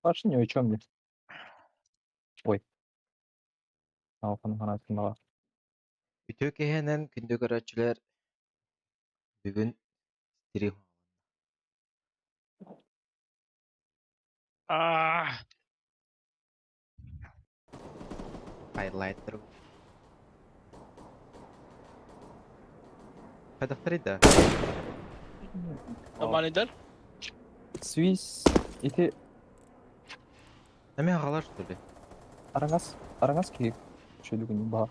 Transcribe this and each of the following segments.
Başın ya içiyorum bir. Ой. Алқаның қанатында бар. Бүтө кеһенен күндө көрөчүлөр бүгүн стири хайлайттер. Кадактырда. Manidar. Свиз. Ити Эме агалар сөйле. араңас кейіп. Шөлігін бар.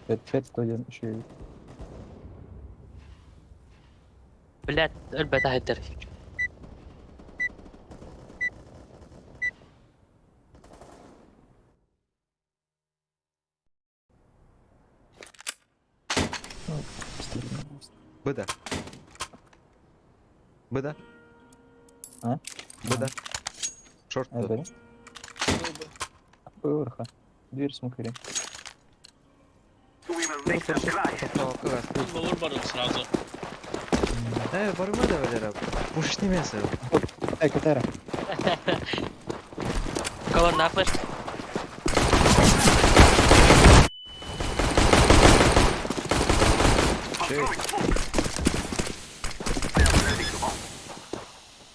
Пет студент şey. Блядь, البته هيدر. Быда. Быда. Ha? Быда. Шорт. Evet benim. Вырха. Дверь смыкали. Olur barın sırası. Барыма да белер абы. Буш немеси. Кетера. Kalan ne yapar?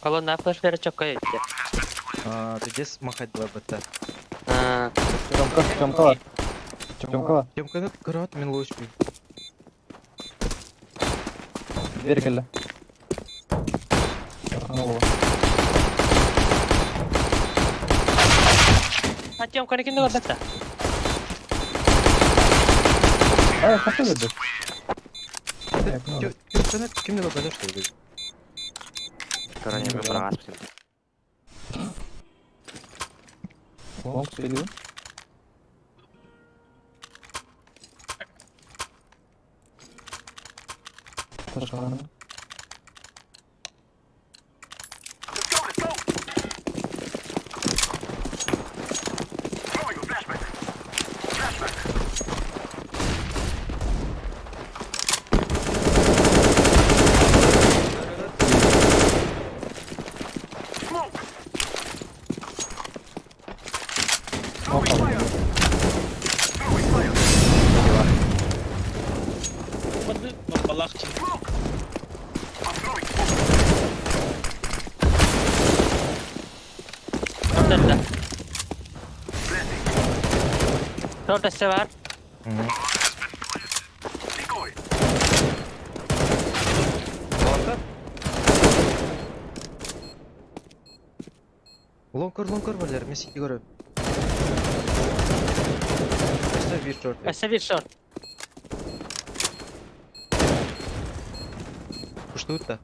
Kalan ne yapar? Vere çok kayıt ya. Ты здесь махать два быта. Темка var. Темка var. Темканы көрөт мен лучпи. Дверь келді. Atacağım kanekinde var da. Kaçta verdi? Темканы кимде белер что ли? Короче, мы права. Long söylüyor. Taşkanı. Hadi balak için. Nerede? Orada se var. Лонкор белер, мен сити көрөм. Bir short. Ese bir short. Пуштуют да.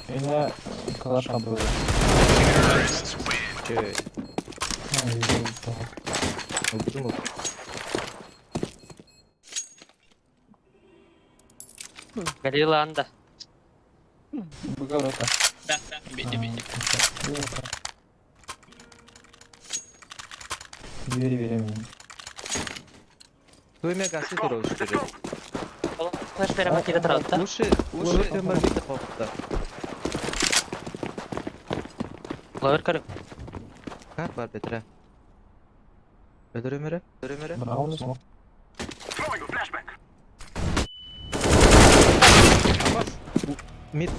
Yine kalaş kampı. Че? Öldürdüm oldu. Geliyor anda. Bu kadar da. Bitti. Двери veremiyorum. Той мега аси дуру üstüre. Oğlum kaç vere makine tarafta. Лучше темір бейті қоқта. Lower karım. Kart var Petra. Öldürümürü. Bravo ne smok. Mid.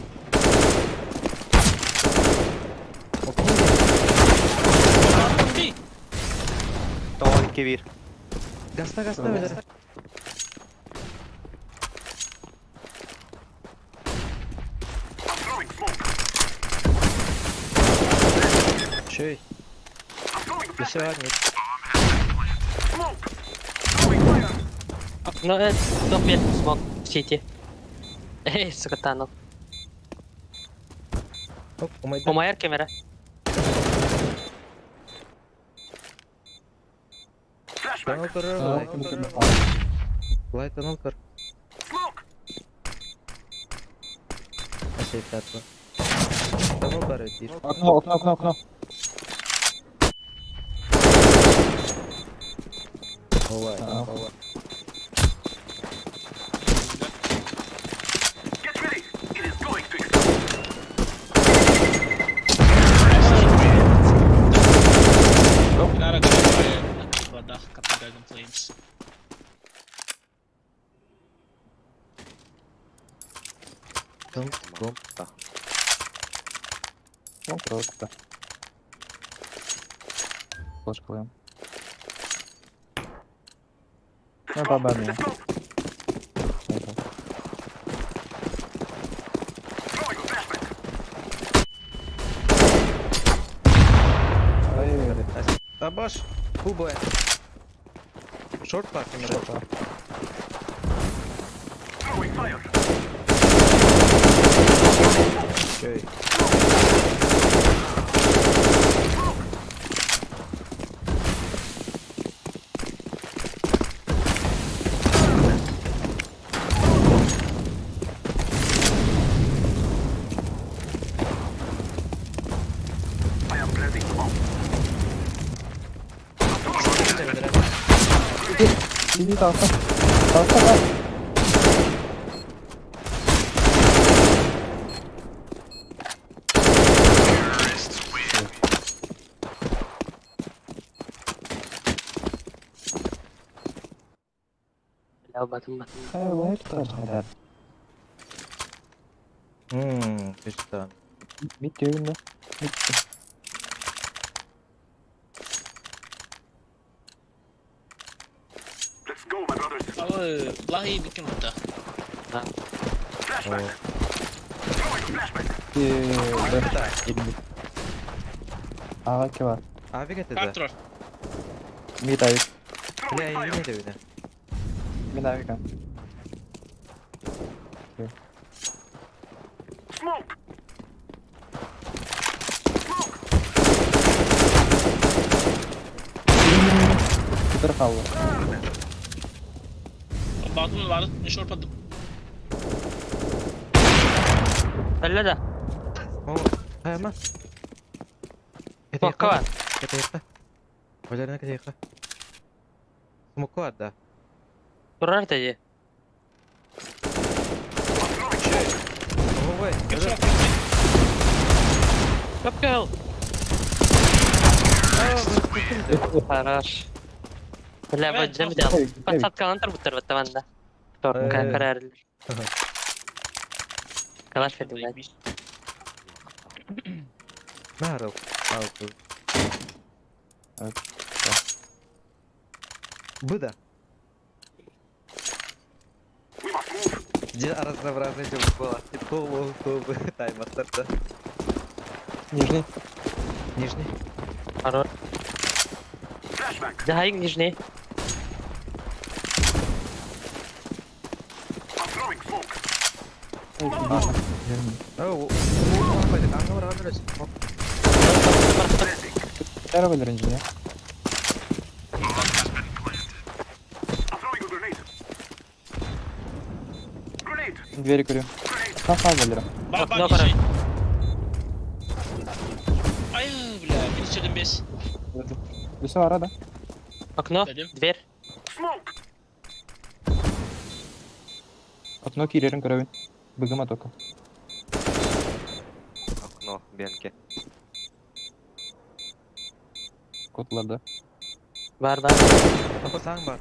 Tamam 2-1. Gasta öyle. Şey. Bir şey var mı? No, no bien, smoke city. Sakatano. Hop, Umayar kamera. Tunnel kır. Light tunnel kır. Şey tatlı. Tunnel kır etir. Okno. Ova. Tamam. Ova. Clara gonna buy a couple Dragon Flames. Bom. Long просто. Флеш клеем. Ну, баба меня. Tabaş. Bu boy. Short var kamera. Şey. Иди толпа. Толпа. لا batın. Hayır, hayır. Güzel. Bitti oyunda. Bitti. Vallahi bikin burada. Ağa ki var. Abi getirdi. Patrol. Mid ayıp. Ne yine de öyle. Mid ayıp kan. Kudur kaldı. Bottom var. Short bottom. Öyle de. O. Hemen. Smoke var. Ketekte. Hocalarına ketekte. Smoke var da. Durar dedi. Ova. Keep short. Yok gel. Хорош. Бля, вот джем делал. Подсадка лантер бутер вот там да. Торка карарил. Калаш феди блядь. Merhaba. Altı. Evet. Bu da. Где арасында в разные жабық болады деп тобы таймақтарда. Нижний. Нижний. Хорош. Захай нижний. О, пойдет. Аңға барған дұрыс. Бәрі білдірін жіне. Двери курю. Там сам білдірім. Bak Ne bak kadar? şey. Ay bля, bir içerim bez. Люся var да? Окно, Dedim. дверь. Окно кирерін көрәуін. Бігіма тока. Окно, бенки. Kodlarda. Var. Kapı sağın var.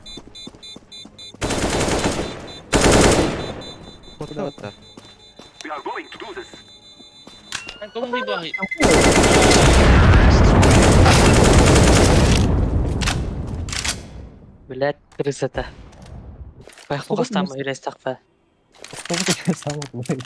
Kodda hatta. Ben kafamı bir bakayım. Блядь, крысата. Байхугас там үйрес тақпа. Сколько такая самая плохая?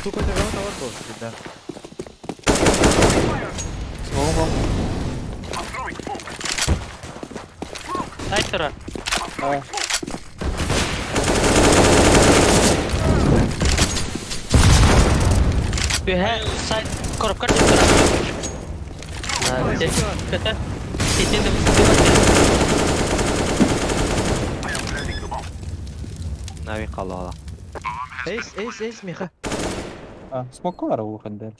Su kocaman tavır bu sizden. Oğlum. Ай, тұра. Aa. Ühe side korup kaç yukarı. Hadi. Kötü. Sitinde Navi kaldı hala. Ace Miha. А, смоку var o kadar.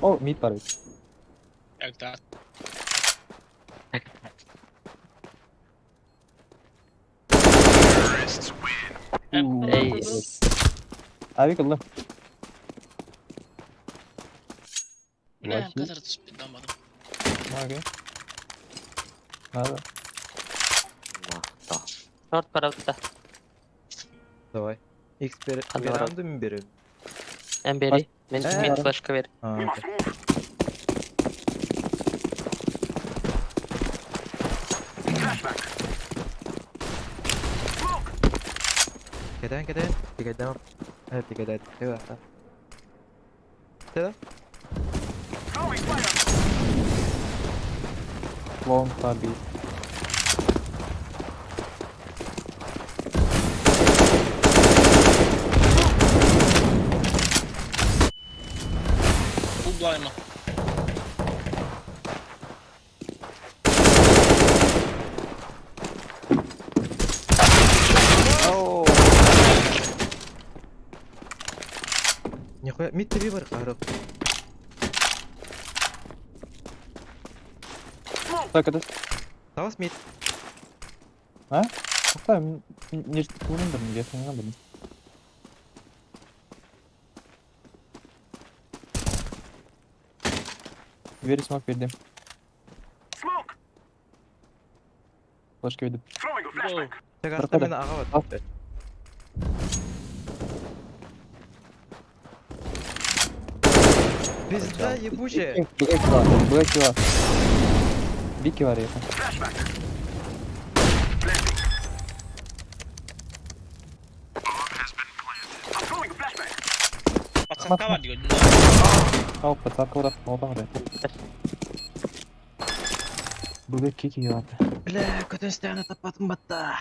O mid var. Jak tak. Ace. Abi kıllı. Ne Lucky. kadar da speedlamadım. Okey. Nada. Allah da. Short параутта. Давай. X1 Hadi verandı mı biri? En beri. Men mid flashka ver. Ha, okey. Geden. Tiga devam. Evet tiga devam. Evet. Tiga. Long tabi. Full blind mı? Нихуя, мид тебе бар, қарық. Так, это... Тавас мид. А? Какая? Не выбор, я не надо. Veri smoke verdim. Başka verdim. Bro. Тек Arkada. астан мені аға Al. бар. Пизда ебучая. Black var. Biki var ya. Пацанка var diyor. Al pataka var. Oldan oraya. Black kiki ya. Бля, көтен стяна таппатым батта.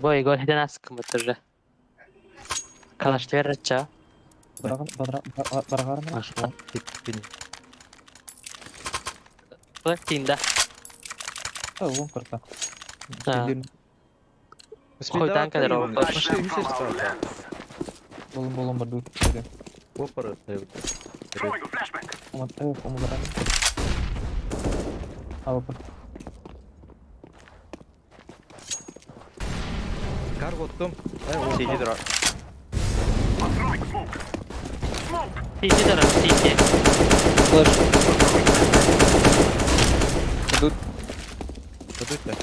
Boy gol heden askım batırdı. Kalaştı ver raça. Barağar mı? Ашқа теппен. Black team'de. Oğlum kırta. Ha. Қойдан kadar oldu. Пошли, үсер справа. Болон бар dur. Опара. Ama evet onu da ben. Al bak. Кар оттым. CD dur. CT tarafı CT. Flash. Dur. Подуйте.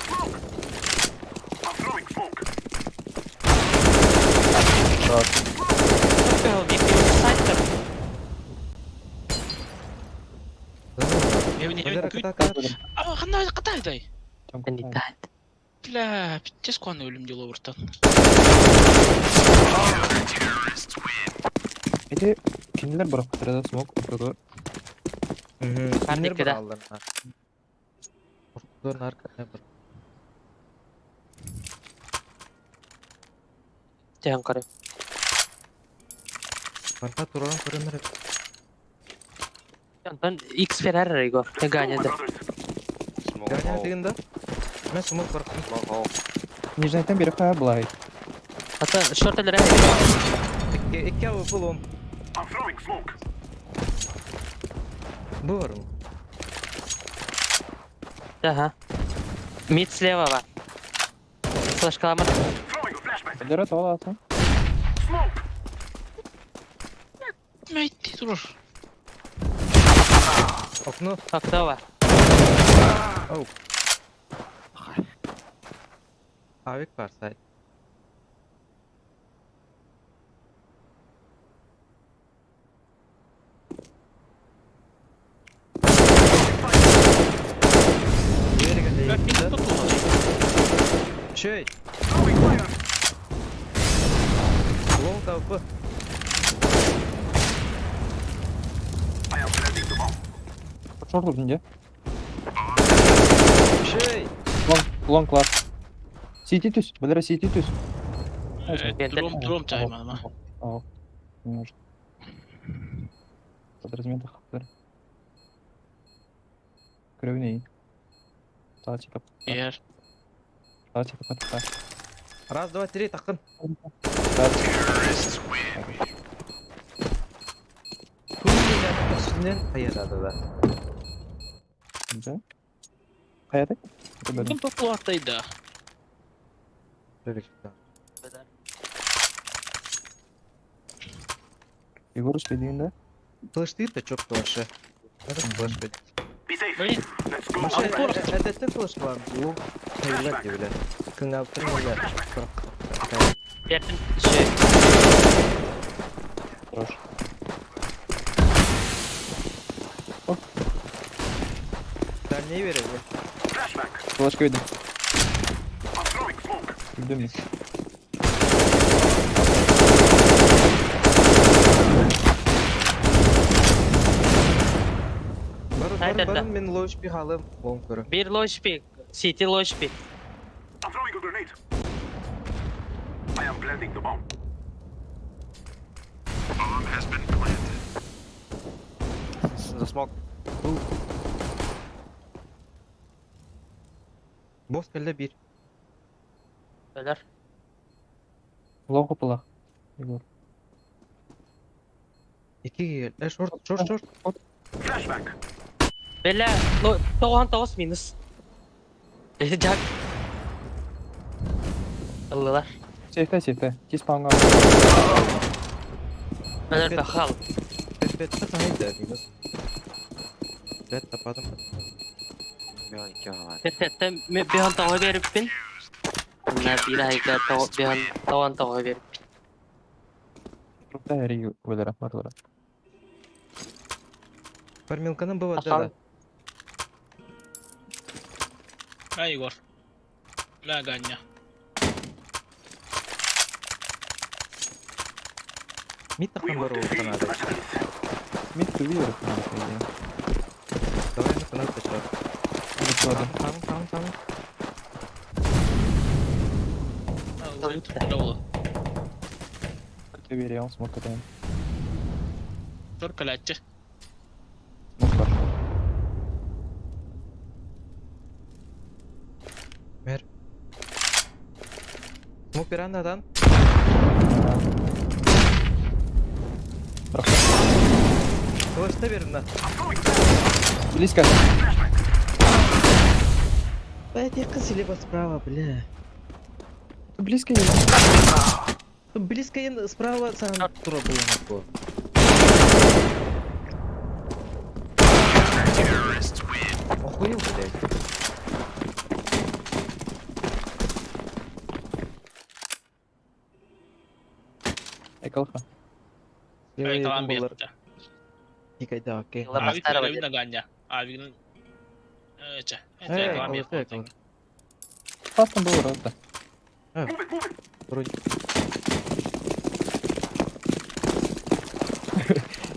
Rahat. Çok yol bekliyor. Side tarafı. Heaven küt. Ama kanda katayday. Ben itaat. Bля, пиздец куаны өлім дело ұрттан. Ede kimler bırak sırada smoke okudu. Кемер кеде. бар алдарына. Ұрттың арқасына бір. Тегін қарайым. Арқа тұрған көрінер. Антон X Ferrari Igor. Ne ganyadı. Ганя дегенде. Мен смок бар. Нижнайдан бері қая былай. Hatta short elere. Екі авы бұл он. Bu var mı? Ага. Mid слева var. Flash kalamar. Ödere toğla atın. Meytti durur. Oknu. Hakta var. Oh. Avik var say. Ben bir tutulmadım. Şey. Long tarafı. Short vurdunca. Şey. Long var. CT түс. Білері CT түс. Тром чайма ama. Ау. Может. Подразумение хактар. Кровней. Тачка. Eğer. Тачка подта. Раз, два, три, тақын. Күнделердің ішінен қиырады да. Да. Каяды? Kim populaktaydı? Егор успедиğinde. Флеш дейді, чоп флеші. Этот флеш беді. Böyle Маша, әдетте флеш бар. Ол қайылар деулер. Күн алып тұрмайлар. Verdim şey. Хорош. Sen neyi verelim? Флешка видно. Видно мне. Haydi, Barın мен low HP қалым. Оң көрі. Bir low HP. CT low HP. I'm throwing a grenade. I am planting the bomb. Bomb has been planted. The smoke. Boss келді bir. Beyler. Лоу капыла. Егор. İki gel. Short. Flashback. Beyler. 99 minus. Jack. Aldılar. Сейфте. Тиз панга. Beyler bakalım. Bette tanıydı minus. Bet tapadım. Yok, iki var. Tette bir han tava verip bin. Bunlar bir ayda bir han tavan tava verip. Рухта хери өлері. Барлары. Farmilkanın bu Bakalım. vadada. Ha Igor. La ganya. Mid takım var o kanada. Мид вверх надо, по идее. Давай на канал почав. Tamam. Ha Igor. Ты верил, смог это. Dur kalatçı. Смог пар. Mer. Smoke bir andadan. Flash'ta verin lan. Близко. Блять, я слева справа, бля. Близко не. Близко я справа сам тура было на то. Охуел, блядь. Экалха. Ay tamam bir Bunlar yaptı. hikayede okey. Yıllar Abi bastara görevim var. de ganya. Abinin... Evet. Hey, Tamam evet, yaptı. evet. Пастом был рот. Вроде.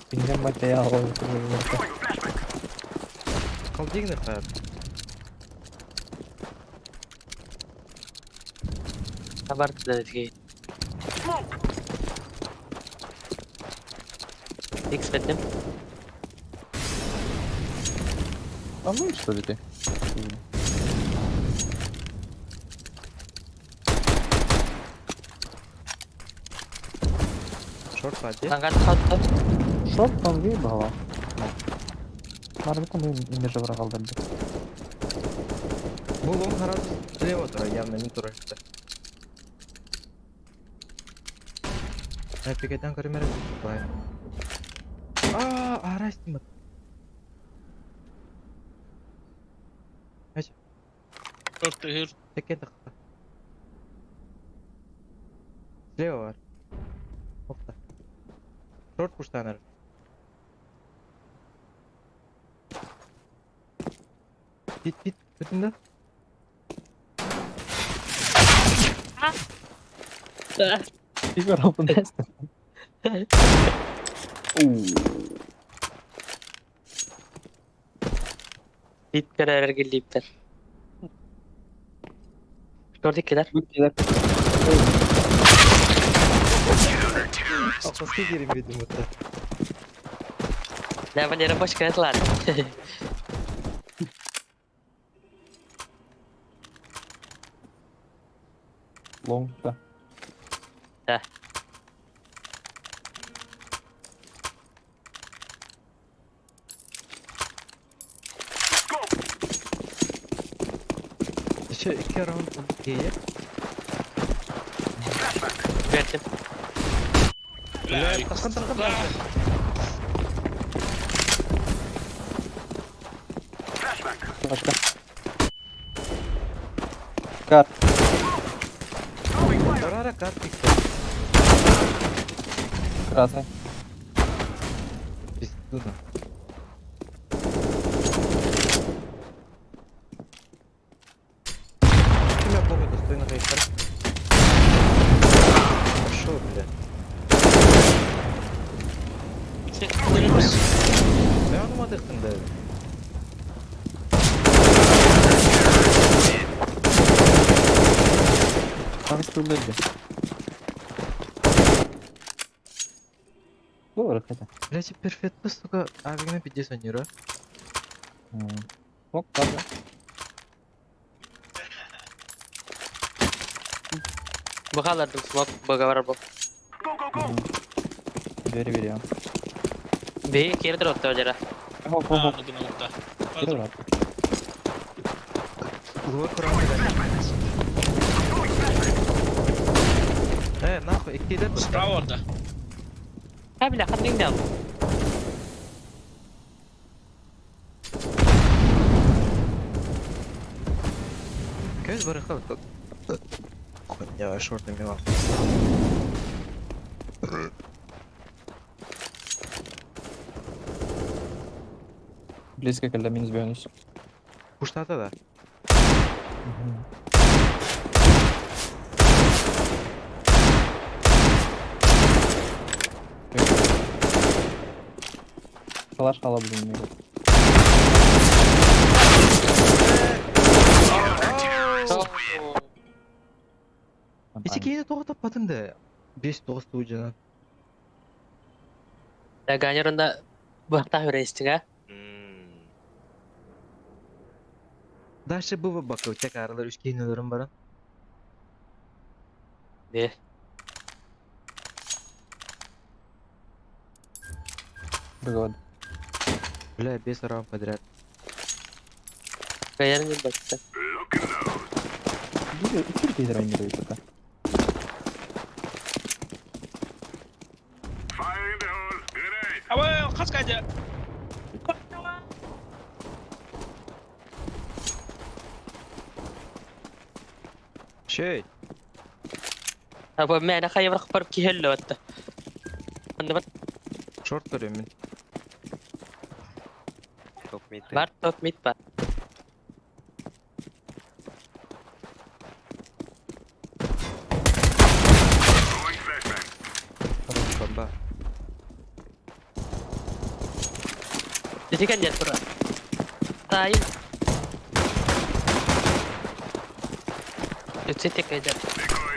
Пингем материал. Колдигны хай. Haber dedi. X verdim. Там что ли ты? Short hadi. Kanka attı. Шоп там выебала. Марвитом инде же враг алдырды. Bu long harap слева тура, явно не тура. Пикетен көрмер. Бай. Арастимат. Dur hür. Tekken takta. Слева var. Okta. Short kuştanır. Bit. Bütünde. Игорь Алпанес. Bit kararı gelipler. Gördük kiler. Gittiler. Kafası girmedi mutlu. Level yere boş kayıtlar. Long'da. Heh. Şu 2 round G'ye. Verdim. لا Takın takın. Başka. Kar. Durarak kart çıktı. Krasny. Biz dur. Kim yapamıyor dostuyla kayıtları? Şu bile. Ne anlamadıktın da. Tanıştırıldı. Doğru kadar. Birazcık perfetto suka abime video sanıyorum. Bak abi. Bu kadardım smoke. Bug'a var bu. Go, go, go! Veri ya. Bir kere de otta hocara. Hop hop hop. anladım nokta. Geri var. Lower kuran bile. Ne yapıyor? İkide bu. Sprava orada. Ha bile kadın da aldım. Göz bırakalım. Ya şortum ya. Близко когда минус бионус. Kuşlarda da. Flash alabilirim. İçi yine doğu tapadım da. 5-9 tuğcana. Ya ganyorunda bahtah öğreştik ha. Daşı bu bakıyor. Tek aralar 3 giyinilerim var. Bir. Договор. Бля, 5 раунд подряд. Ganyorun gibi baktı. İki kez oynuyor burada. Fire in the hole! Grenade! Ama kaç kaca. Şey. Ha bu mene kayı bırakıp barıp ki hello hatta. Bunda bak Short görüyorum ben. Top mid. var top mid var. Throwing flashbang! Bomba. Jadi kan jatuh. Tayo. Itu tek aja. Decoy!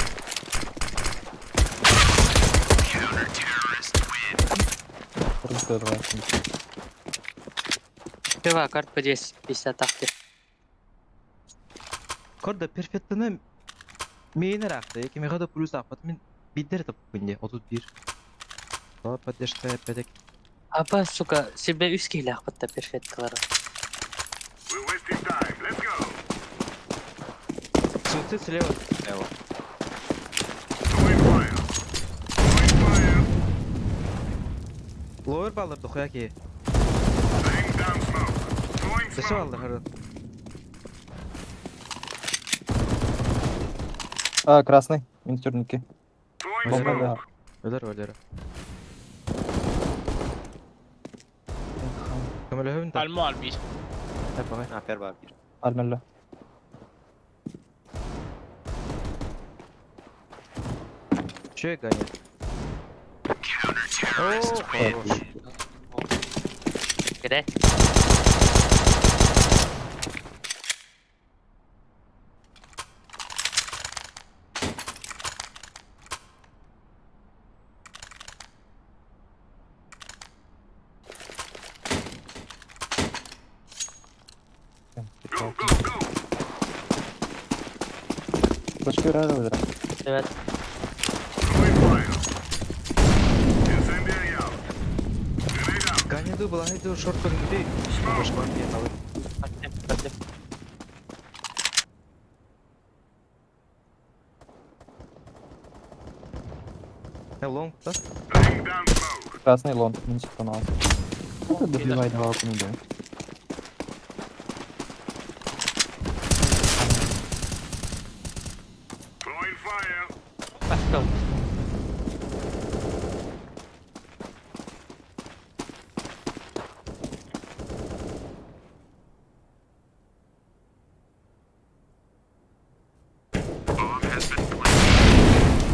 Просто рвать. Coba kartu Jess bisa takdir. Korda perfettini meyine raktı. Kimi kadar plus afat min bidir de bugün 31. Daha padeşte pedek. Apa suka si B üst gila apa perfect kelar. We're wasting time. Let's go! Sınıfı silahı. Evo. Throwing fire! Throwing fire! Lower balırdı koya ki. Laying down smoke! Throwing Dışı smoke! aldı harın. А, красный. Минус турники. Throwing Bomba smoke! da. Öler öler. Kamera hövün de. Almo albi. Hep bakayım. Afer var bir. Almella. Şöyle gayet. Oo, хорош. Gede. Başka bir ara öldüren. Evet. Throwing fire. Incendiary out. Grenade out. Ганяду былайду шорт көрүнгүдөй. Башка не калып. Atlayayım. Лонг да? Laying down smoke. Красный лон. Не чипа нас. Это добивай два окна. Throwing fire. Let's go. Bomb has been planted.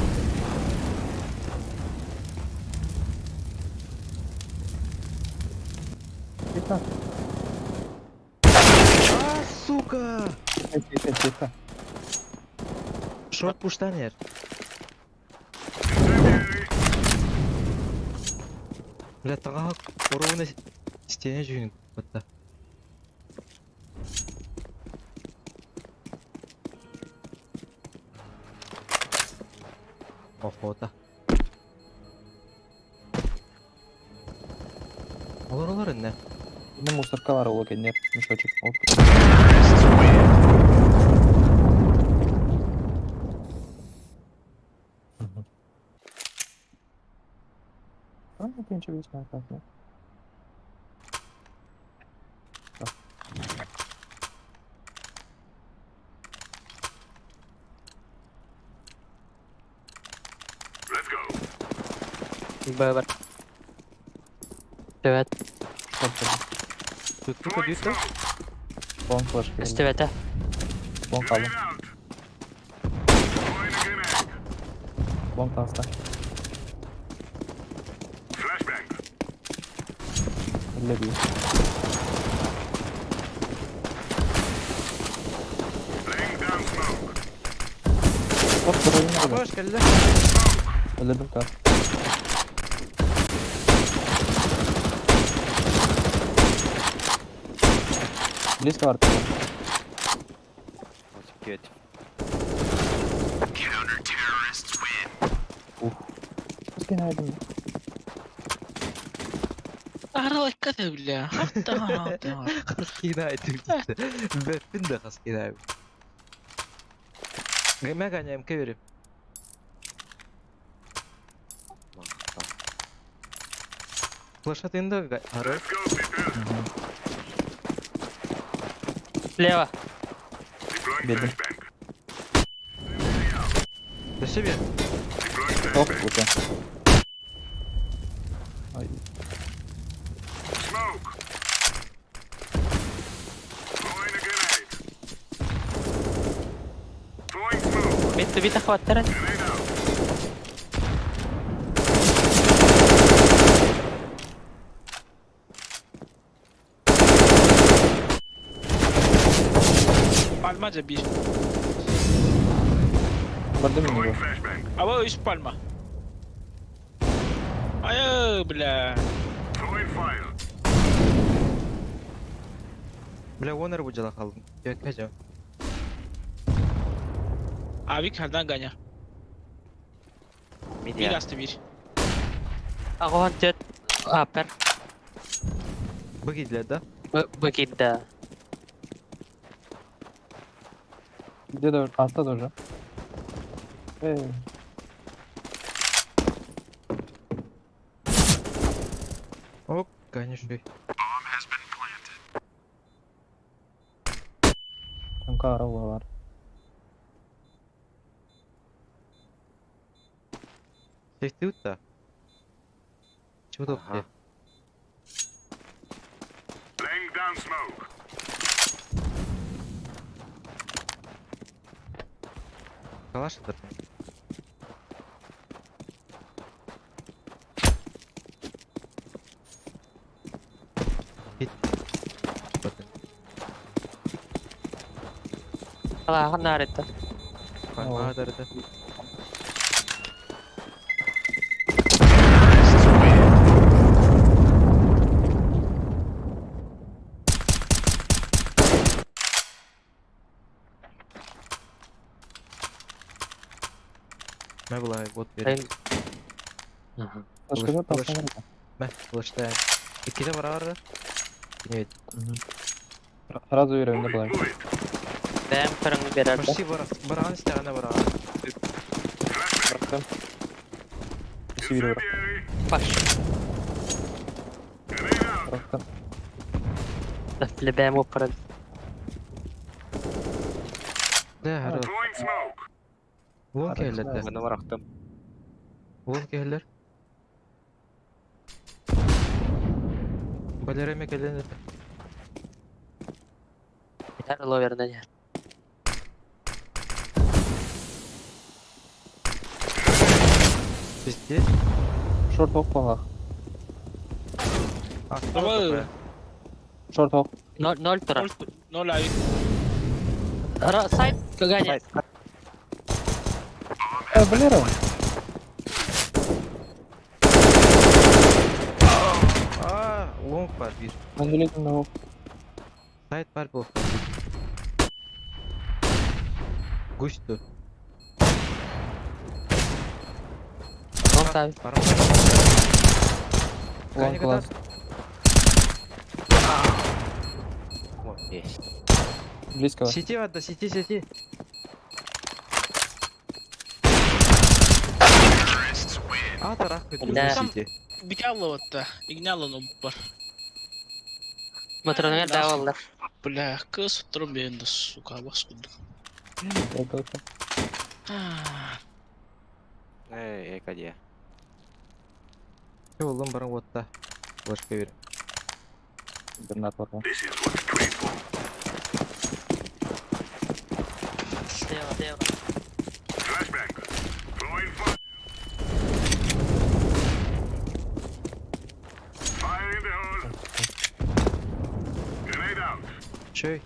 Тихо. А, сука! Тихо. Шорт пуштанер. Incendiary. Бля, тага уровня стене жүйүн. Бата. Охота. Олар эмне? Ну, мусорка var o нет. Мешочек. Ну, ничего не знаю, как, ну. Let's go. Бэбэр. Evet. Стоп, стоп. Тут тука Throwing дүйсө? smoke. Лон флеш. Üstüvete. Лон калdı. Grenade out. Throwing a grenade. Лон таста. Flashbang. Öyle değil. Laying down smoke. Hop, burayı ne Баш келди. Öldürdüm kar. Близко var. What's good? Counter-terrorists win. Biz gene aydın. Аралайка да, бля. Хаттаа. Хаскина айтып. Бэппин да хаскина айып. Мен ганяем кеверим. Флешат енді ары. Let's go, people. Слева. Deploying Dedim. flashbang. Дөшө бер. Deploying Hop, flashbang. bu Ay. Smoke. Throwing a grenade. Throwing smoke. Бит хваттара. Grenade out. Palmaca bir. Gördün mü Throwing bu? flashbang. Ama üst palma. Ay bля. Throwing fire. Бля, онер бу жала калдым. Жекке жа. Abi kaldan ganya. Mid Bir ya. astı bir. Ako hunted. Upper. Бу кидлер да. Быкидда. Где тоже? Аста тоже. Оп, конечно. Bomb has been planted. Там карова var. Секти да. Чего Ага. тут? Laying down smoke. Калаштыр. Git. Bakın. Allah naretta. Parmağı darıda. Ne bulay bot verin. Başka da Ulaş- tasma var. Meh kılıçta. İki de var arada. Evet. Biraz öğrenimde bulayım. Ben fırını verer. Почти var an isteyene var abi. Bıraktım. İkisi biri bırak. Baş. Bıraktım. Dafile ben o fırın. Ne her. Throwing smoke. Won keller de. Bana bıraktım. Won keller. Balereme keller. Biter alo verden ya. Bizde. Short hawk bana. Ama Short hawk. Nol tura. no live. Ara side kaganya. Bolero. Aa, long var bir. Manduletin de hawk. Side var bu. Gusto. Long tabi. Param. Long Kaç class. Yes. Близко var. City var da city. А, тарах Да. City. Бикало вот-то. Игнало ну бар. Motoruna davallar. Бля, кыз трубен да сука баскуду. Yok, yok, yok. Экодия. Oğlum bana botta. Başka bir. Granat var. This is what we trained for. Deva. Flashbang. Throwing fire. Fire in the hole. Grenade out. Şey.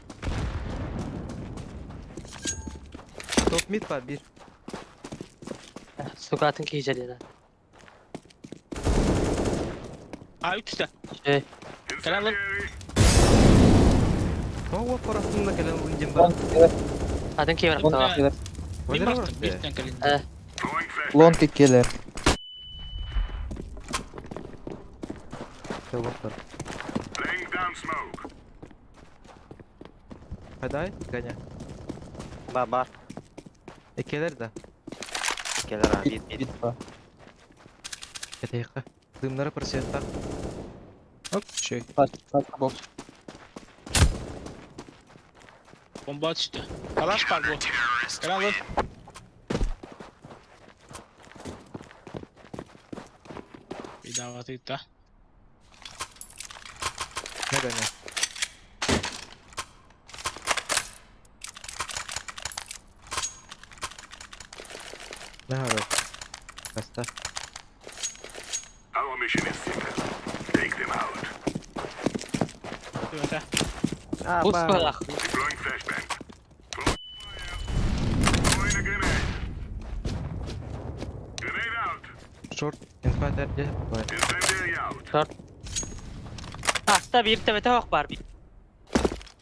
Top mid var bir. Sokatın kiyiceliğine. Aa 3 de. Şey. Granat. Incendiary. Ого, parasında gelen oyuncum var. Long gelir. Adın ki var. Long Tamam. gelir. Bir Oynar baktım var. bir tane kalın. Throwing flash. Long gelir. Tamam var. Laying down smoke. Hadi Gaня. Бар. Ekeler de. Келер abi. Bit var. Eteyka. Dımları pırsiyetta. Hop şey. Kaç box. Bomba düştü. Kalaş var bu. Granat. Bir daha atayım da. Ne Gaня? Ne haro? Kasta. Our mission is simple. Take them out. Bir öte. Buz koyak. Deploying flashbang. Throwing fire. Throwing a grenade. Grenade out. Short. Infater de var. Incendiary out. Hasta bir tevete hok var.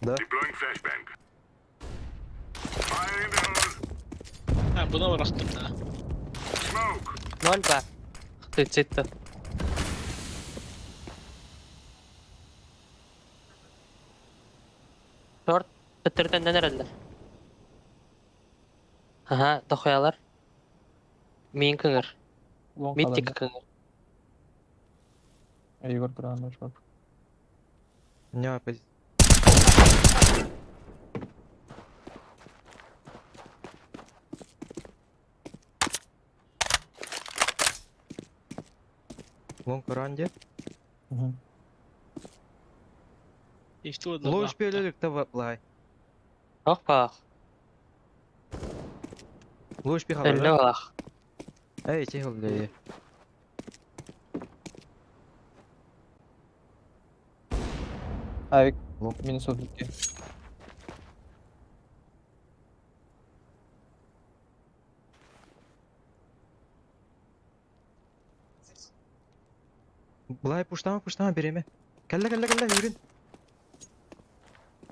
Deploying flashbang. Fire in the hole. Ha buna bıraktım da. Smoke. Nol var. Tıçıttı. Short. Bitirden nereliler? Aha, dokuyalar. Min kıngır. Long Mittik kalır. kıngır. Igor Kur'an'da short. Ne yapacağız? Long Kur'an'da. Hı hı. İşte o da Loş baktı. bir ölülük de var. Hoppa. Loş bir Ölle haber. olak. Ey şey oldu. Ayık. Long. Minnesota 2. Bulay puşlama birimi. Kelle yürün.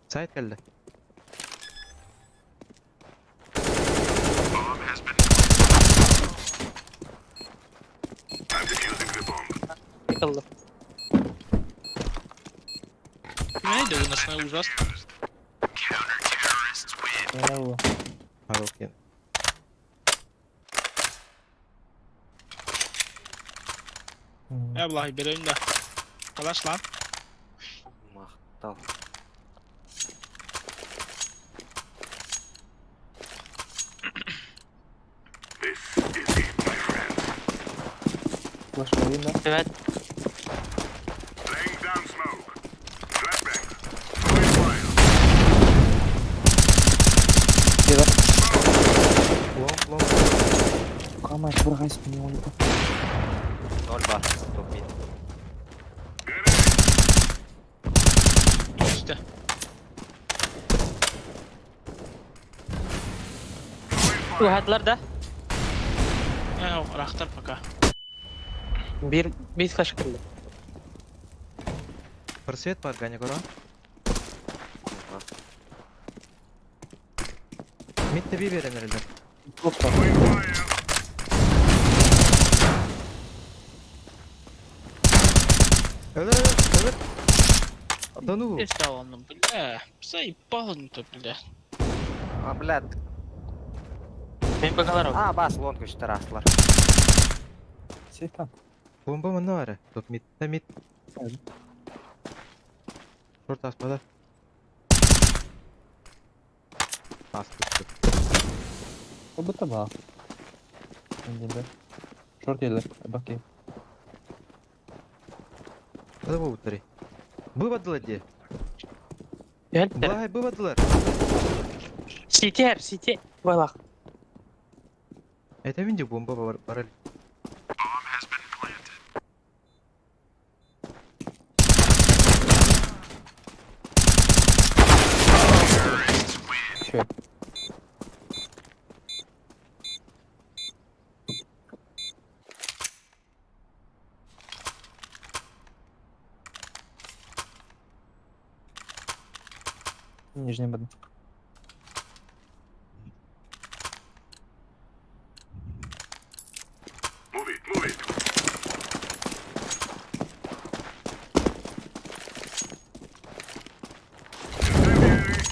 Sait kelle. yıkıldı. Neydi bu nasıl ужас? Ne bu? Haroken. Hmm. Ya vallahi bir oyunda. Kalaş lan. Maqtal. This is it, my friends. Başka oyun da. Evet. Laying down smoke. Flashbang. Throwing fire. Bir bak. Long long. Ama bırakayız bunu oyunu. Nol bar. Top mid. İşte. Bu hadlar da Ya rahtar пока. bir flash kırıldı. Просвет по органе гора. Mid'de bir veren herhalde. Çok var. Throwing fire. Ölür. Да ну. Здесь да он, бля. Заебал он-то, бля. А, блядь. Benim bakalar var. А, бас, лонг üstü rastlar. Şeytan. Bomba mı ne var? Top mid. Da mid. Evet. Short aspada. Astı. O bu tabağı. Şimdi de. Short gelir. Bakayım. Hadi bu butları. Выводила где? Gel. Благай выводила. CT her CT. Balak. Это видео бомба барали. Şöyle. Нижний бедно. Move it, move it. Incendiary.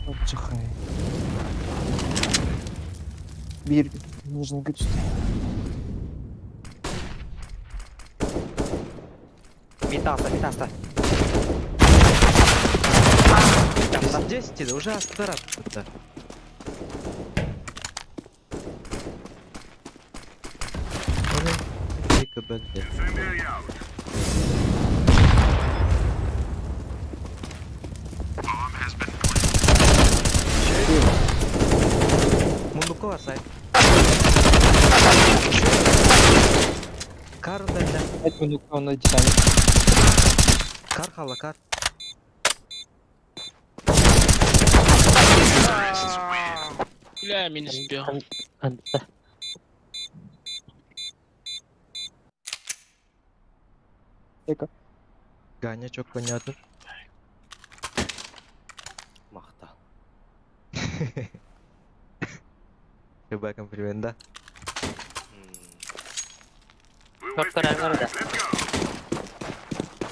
Отдыхай. Bir нижний güç. Mid altta, mid altta. Здесь тебе уже астарат. Incendiary out. Munduko var say. Kar bende. Et minut onda 2 tane. Kar kalla kar. Бля, меня сбил. Hadi. Eka. Ганя çok понятно. Maqtal. Любая комплимента. We'll Short waste karar no var time. da. Let's go.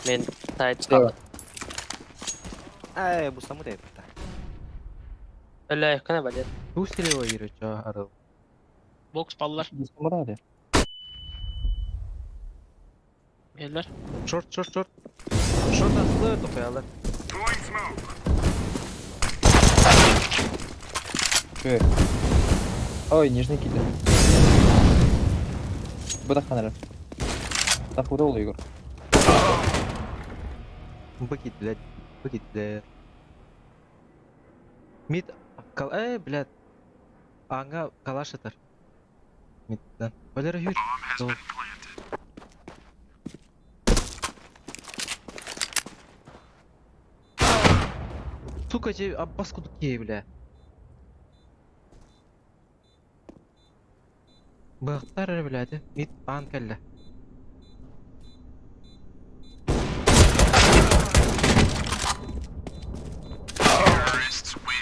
Men side çıkalım. Эй, bu samu değil. Öyle yakına bak. Усили его играть, а орел. Box ballar. Biz numara hadi. Geldiler. Шорт. Шорт asılı topayalar. Throwing smoke. Şöyle. Ой, нижний кидер. Быдак ханары. Так вырыл Егор. Быкит, блядь. Мид. Блядь. Аңа калаш атар. Миддан. Валера юр. Сука, тебе Аббас кудукей, бля. Бактар, блядь. Мид анкалла.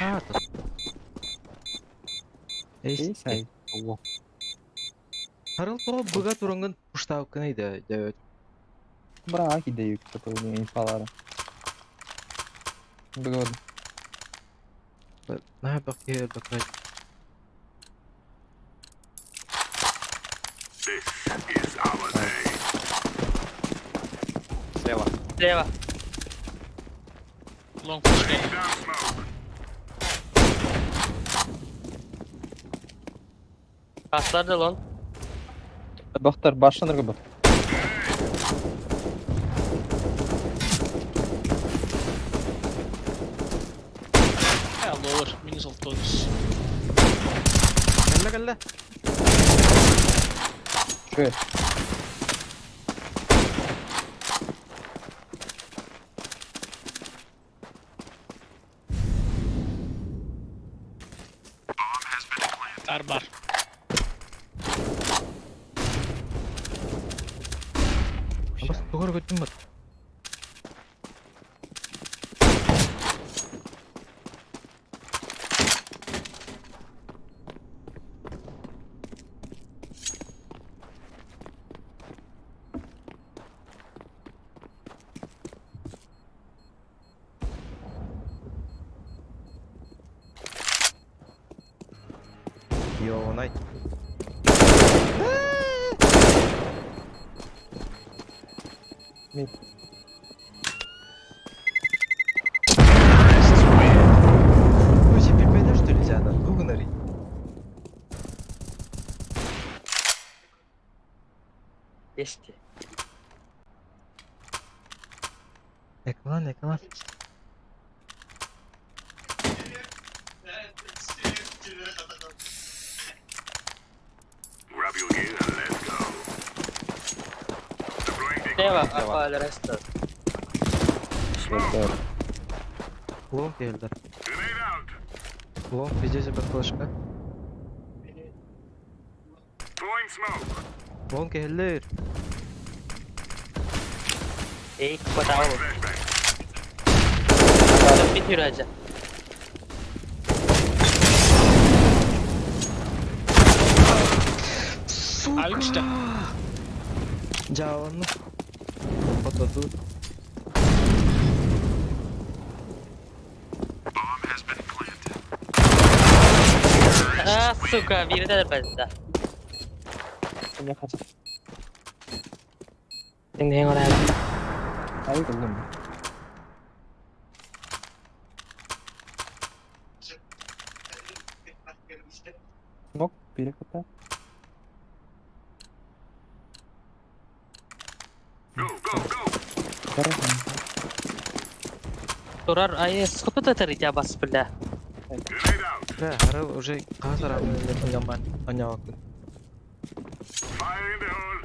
А, тут. İyi Ey, sen. Allah. Harıl to buga turungun puştavkı neydi? Evet. Bırak gidiyor kötü infaları. Bırak. Ne bakıyor bakıyor. This is our day. Слева. Leva. Long push gel. Down smoke. Kaslar da lan. Baktır başlanır gibi. Ja, lower. Minus of todos. Gelle gelle. Şöyle. Barbar. Bas doğru götüm bak. Yo onay. Mid. Bu işi bilmeden şu türlü zaten. Bugün arayın. Geçti. Ekran ekran. Grab your gear and let's go. Deploying the Leva. Aqua del resto. Şöyle. Long geldi. grenade out. Long gecece bakılışka. Throwing smoke. Long geldi. İyi kapatama bu. Flashbang. Adam bitiyor hacı. Abi işte. Cavanlı. Patladı. Ah suka. Biri de bende. Ne kaçak? Tinggal orang. Hayır oğlum. Smoke biri kata. Go, go, go. Karın. Turar ayah suka tuh terjadi bas belah. Grenade out. Ve harıl уже kasar abi yaman anya vakti. Fire in the hole.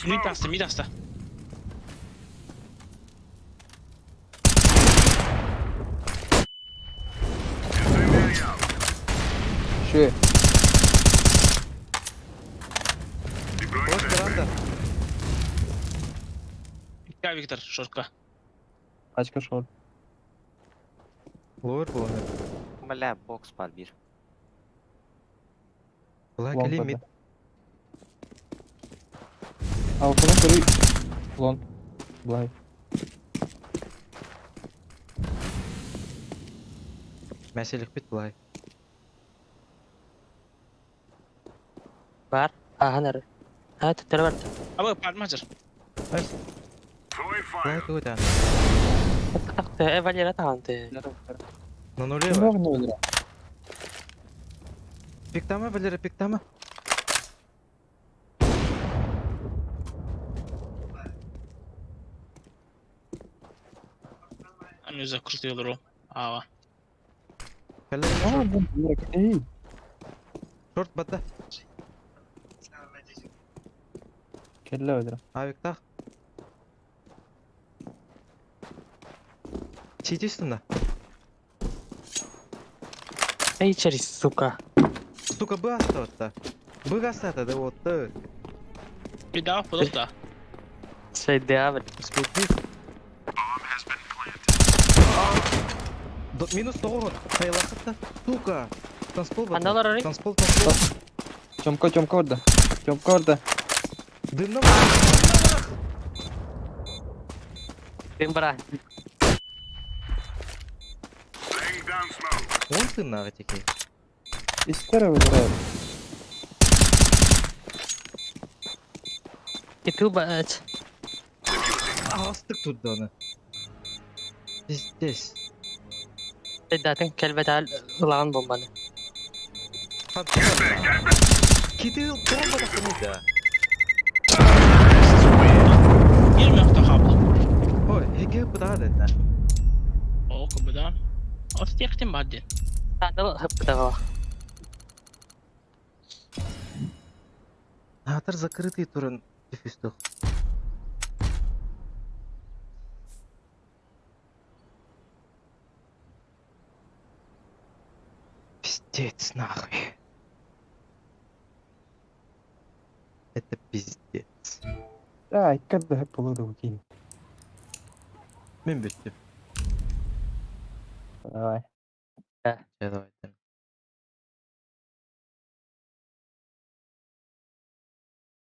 Mid astı, mid astı. Incendiary out. Şöyle. Deploying Boş flashbang. veranda. Gel Victor, short'ka. Kaçka short. Lower bu onu. Бля, бокс под bir. Black Long Ali body. mid. Altına soru. Long. Blind. Meselik bit Black. Bar. Ah nar. Ah tuh terbar. Abi parmacer. Nice. Throwing fire. Black tuh dan. Tak teh valera tahan teh. Non oraya Ne var. var ne olur? Piktama belirle piktama. I'm yüzde kurtuyorlar o. Aa. Kelle Aa bu hareket değil. short batta. Kelle öldür. Abi tak. Çiğdi üstünde. Ey cari suka. Сука, бы остаться. Бы остаться, да вот. Bir daha bulur da. Saya dia. Успеть. Минус 9. Кайлақытта. Сука. Танцпол бар. Қандалар орай? Танцпол. Тёмка орда. Тёмка орда. Дымна. Бен бара. Laying down smoke. Он тымнағы теке. Истера выбирает. Кету баат. Астык тұрды оны. Здесь. Эддатын келбет ал ылаған бомбаны. Кетел бомба да қымылды. Girme efter kabel. Ой, heге бұдағы дәді. Och kabel. Och stek till badden. Тадыл хыппыдага. Атыр закрытый тұрын. Дефистық. Пиздец, нахуй. Это пиздец. Да, иккада hep olur da bakayım. Мен бүттім. Давай. Давай.